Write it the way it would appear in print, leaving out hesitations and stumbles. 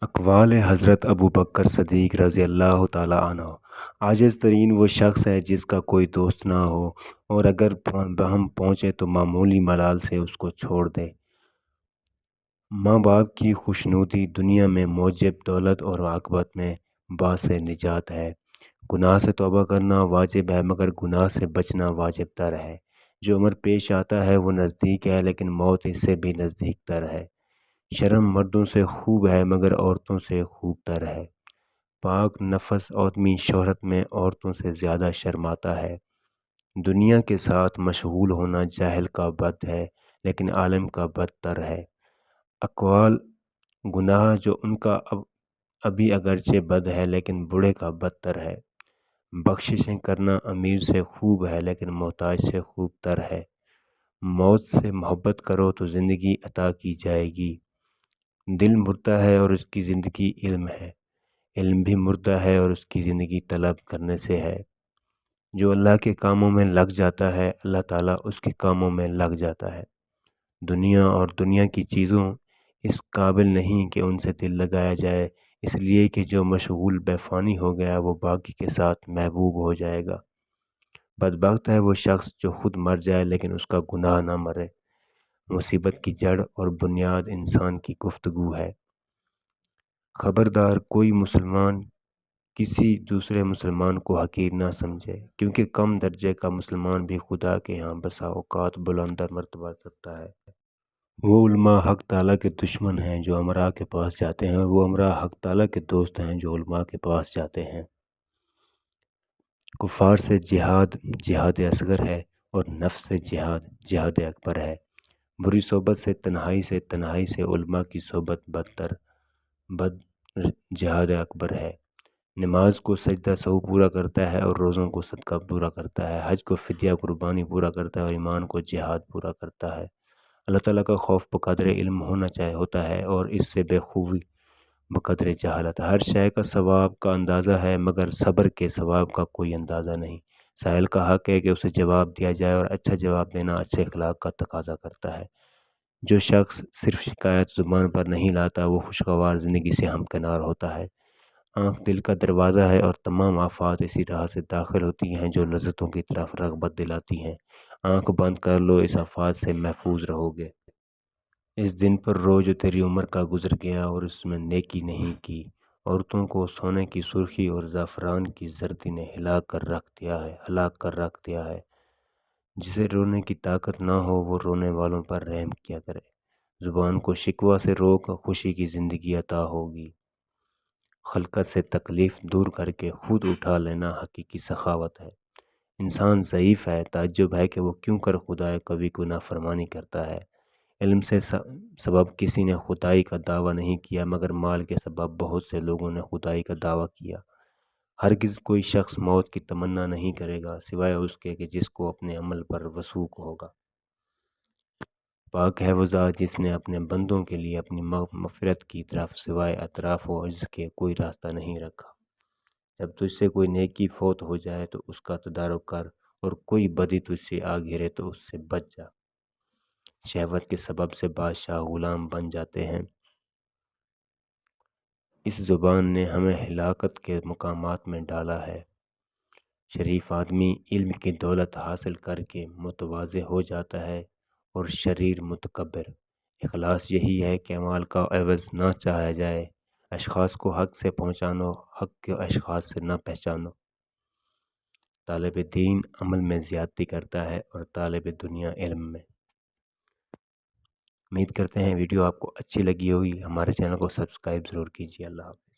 اقوال حضرت ابو بکر صدیق رضی اللہ تعالیٰ عنہ۔ عاجز ترین وہ شخص ہے جس کا کوئی دوست نہ ہو اور اگر ہم پہنچے تو معمولی ملال سے اس کو چھوڑ دے۔ ماں باپ کی خوشنودی دنیا میں موجب دولت اور عاقبت میں باعث نجات ہے۔ گناہ سے توبہ کرنا واجب ہے مگر گناہ سے بچنا واجب تر ہے۔ جو عمر پیش آتا ہے وہ نزدیک ہے لیکن موت اس سے بھی نزدیک تر ہے۔ شرم مردوں سے خوب ہے مگر عورتوں سے خوب تر ہے۔ پاک نفس آدمی شہرت میں عورتوں سے زیادہ شرماتا ہے۔ دنیا کے ساتھ مشغول ہونا جاہل کا بد ہے لیکن عالم کا بدتر ہے۔ اقوال گناہ جو ان کا ابھی اگرچہ بد ہے لیکن بوڑھے کا بدتر ہے۔ بخششیں کرنا امیر سے خوب ہے لیکن محتاج سے خوب تر ہے۔ موت سے محبت کرو تو زندگی عطا کی جائے گی۔ دل مردہ ہے اور اس کی زندگی علم ہے۔ علم بھی مردہ ہے اور اس کی زندگی طلب کرنے سے ہے۔ جو اللہ کے کاموں میں لگ جاتا ہے اللہ تعالیٰ اس کے کاموں میں لگ جاتا ہے۔ دنیا اور دنیا کی چیزوں اس قابل نہیں کہ ان سے دل لگایا جائے، اس لیے کہ جو مشغول بے فانی ہو گیا وہ باقی کے ساتھ محبوب ہو جائے گا۔ بدبخت ہے وہ شخص جو خود مر جائے لیکن اس کا گناہ نہ مرے۔ مصیبت کی جڑ اور بنیاد انسان کی گفتگو ہے۔ خبردار کوئی مسلمان کسی دوسرے مسلمان کو حقیر نہ سمجھے، کیونکہ کم درجے کا مسلمان بھی خدا کے ہاں بسا اوقات بلندر مرتبہ رکھتا ہے۔ وہ علماء حق تعالیٰ کے دشمن ہیں جو امراء کے پاس جاتے ہیں اور وہ امراء حق تعالیٰ کے دوست ہیں جو علماء کے پاس جاتے ہیں۔ کفار سے جہاد جہاد اصغر ہے اور نفس سے جہاد جہاد اکبر ہے۔ بری صحبت سے تنہائی سے علماء کی صحبت بد جہاد اکبر ہے۔ نماز کو سجدہ سہو پورا کرتا ہے اور روزوں کو صدقہ پورا کرتا ہے۔ حج کو فدیہ قربانی پورا کرتا ہے اور ایمان کو جہاد پورا کرتا ہے۔ اللہ تعالیٰ کا خوف بقدر علم ہوتا ہے اور اس سے بے خوبی بقدر جہالت۔ ہر شے کا ثواب کا اندازہ ہے مگر صبر کے ثواب کا کوئی اندازہ نہیں۔ سائل کا حق ہے کہ اسے جواب دیا جائے اور اچھا جواب دینا اچھے اخلاق کا تقاضا کرتا ہے۔ جو شخص صرف شکایت زبان پر نہیں لاتا وہ خوشگوار زندگی سے ہمکنار ہوتا ہے۔ آنکھ دل کا دروازہ ہے اور تمام آفات اسی راہ سے داخل ہوتی ہیں جو لذتوں کی طرف رغبت دلاتی ہیں۔ آنکھ بند کر لو، اس آفات سے محفوظ رہو گے۔ اس دن پر رو جو تیری عمر کا گزر گیا اور اس میں نیکی نہیں کی۔ عورتوں کو سونے کی سرخی اور زعفران کی زردی نے ہلاک کر رکھ دیا ہے۔ جسے رونے کی طاقت نہ ہو وہ رونے والوں پر رحم کیا کرے۔ زبان کو شکوہ سے روک، خوشی کی زندگی عطا ہوگی۔ خلقت سے تکلیف دور کر کے خود اٹھا لینا حقیقی سخاوت ہے۔ انسان ضعیف ہے، تعجب ہے کہ وہ کیوں کر خدائے کبھی کو نافرمانی کرتا ہے۔ علم سے سبب کسی نے خدائی کا دعویٰ نہیں کیا مگر مال کے سبب بہت سے لوگوں نے خدائی کا دعویٰ کیا۔ ہرگز کوئی شخص موت کی تمنا نہیں کرے گا سوائے اس کے کہ جس کو اپنے عمل پر وثوق ہوگا۔ پاک ہے وہ ذات جس نے اپنے بندوں کے لیے اپنی مغفرت کی طرف سوائے اطراف و عجز کے کوئی راستہ نہیں رکھا۔ جب تجھ سے کوئی نیکی فوت ہو جائے تو اس کا تدارک کر اور کوئی بدی تجھ سے آ گھیرے تو اس سے بچ جا۔ شہوت کے سبب سے بادشاہ غلام بن جاتے ہیں۔ اس زبان نے ہمیں ہلاکت کے مقامات میں ڈالا ہے۔ شریف آدمی علم کی دولت حاصل کر کے متواضع ہو جاتا ہے اور شریر متکبر۔ اخلاص یہی ہے کہ اعمال کا عوض نہ چاہا جائے۔ اشخاص کو حق سے پہچانو، حق کے اشخاص سے نہ پہچانو۔ طالب دین عمل میں زیادتی کرتا ہے اور طالب دنیا علم میں۔ امید کرتے ہیں ویڈیو آپ کو اچھی لگی ہوگی۔ ہمارے چینل کو سبسکرائب ضرور کیجیے۔ اللہ حافظ۔